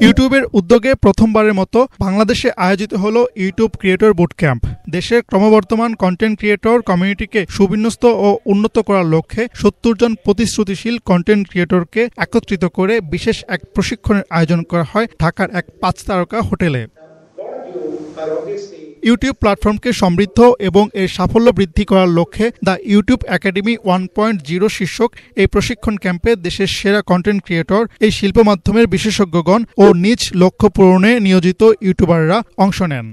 ইউটিউবের উদ্যোগে প্রথমবারের মতো বাংলাদেশে আয়োজিত হলো ইউটিউব ক্রিয়েটর বুট ক্যাম্প। দেশের ক্রমবর্ধমান কন্টেন্ট ক্রিয়েটর কমিউনিটিকে সুবিন্যস্ত ও উন্নত করার লক্ষ্যে ৭০ জন প্রতিশ্রুতিশীল কন্টেন্ট ক্রিয়েটরকে একত্রিত করে বিশেষ এক প্রশিক্ষণের আয়োজন করা হয় ঢাকার এক ৫ তারকা হোটেলে। ইউটিউব প্ল্যাটফর্মকে সমৃদ্ধ এবং এর সাফল্য বৃদ্ধি করার লক্ষ্যে দ্য ইউটিউব একাডেমি 1.0 শীর্ষক এই প্রশিক্ষণ ক্যাম্পে দেশের সেরা কন্টেন্ট ক্রিয়েটর, এই শিল্প মাধ্যমের বিশেষজ্ঞগণ ও নিজ লক্ষ্য পূরণে নিয়োজিত ইউটিউবাররা অংশ নেন।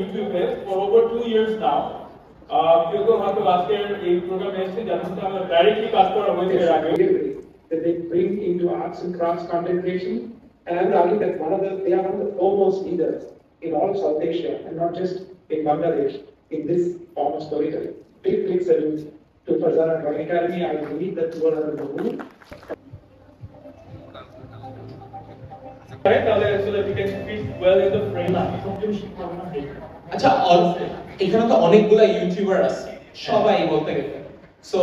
YouTube for over 2 years now. That they bring into arts and crafts content creation, and I would argue that they are one of the foremost leaders in all of South Asia, and not just in Bangladesh, in this form of storytelling. Big salute to Farzana Drawing Academy. I believe that you are under the moon. So that we can fit well in the frame. আচ্ছা, এখানে তো অনেকগুলা YouTuber আছে, সবাই বলতে গেলে। So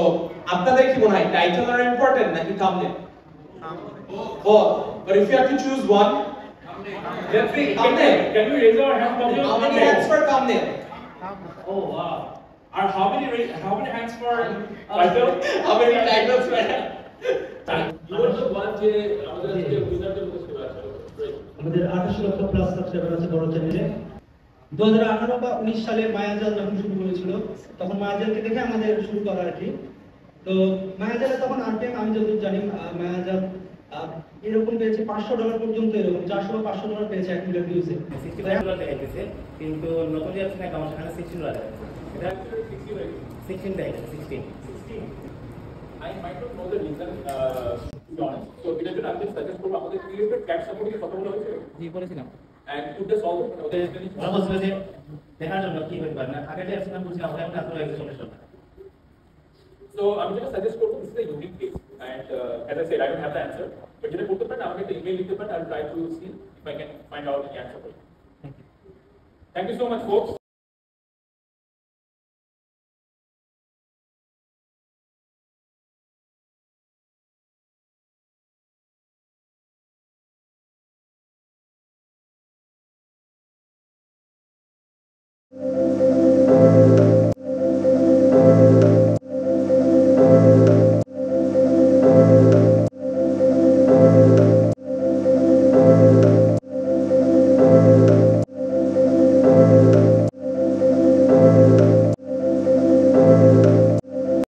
আপনাদের কি মনে হয় টাইটেল আর ইম্পর্টেন্ট নাকি thumbnail? Both. But if you have to choose one, let's see. Can you raise our hands? How many hands for thumbnail? Oh wow. How many hands for title? How many titles for? You were the one যে আমাদের উইনারদের মধ্যে ছিল আছে। আমাদের 28 লক্ষ plus subscriber আছে বড় চ্যানেলে। 2018 বা 19 সালে মায়াজাল যখন শুরু করেছিল, তখন মায়াজালকে দেখে আমাদের শুরু করা আর কি। তো মায়াজালে তখন আরপিএম আমি যতদূর জানি মায়াজাল এরকম পেয়েছে $500 পর্যন্ত, এরকম 400 বা $500 পেয়েছে 1 মিলিয়ন ভিউজে। $60 দেখাইছে, কিন্তু নতুন যাচ্ছে না আমার সেখানে $16 দেখাচ্ছে। এটা 16 দেখাচ্ছে, 16। I might not know the reason, to be honest. So it is an I'm just suggest for আমাদের creator cat support এর কথা বলা হয়েছে। জি বলেছিলাম। And to the solve ওদের ওরা বলছিল যে দেখার জন্য কি হতে পারে না, আগে যে অ্যাকশন বলছিলাম ওটা আমরা করে solution. So I'm just suggest করব this is a unique case, and as I said I don't have the answer, but যেটা করতে পারেন আমাকে একটা ইমেল লিখতে পারেন, I'll try to see if I can find out the answer for you. Thank you so much folks. Thank you.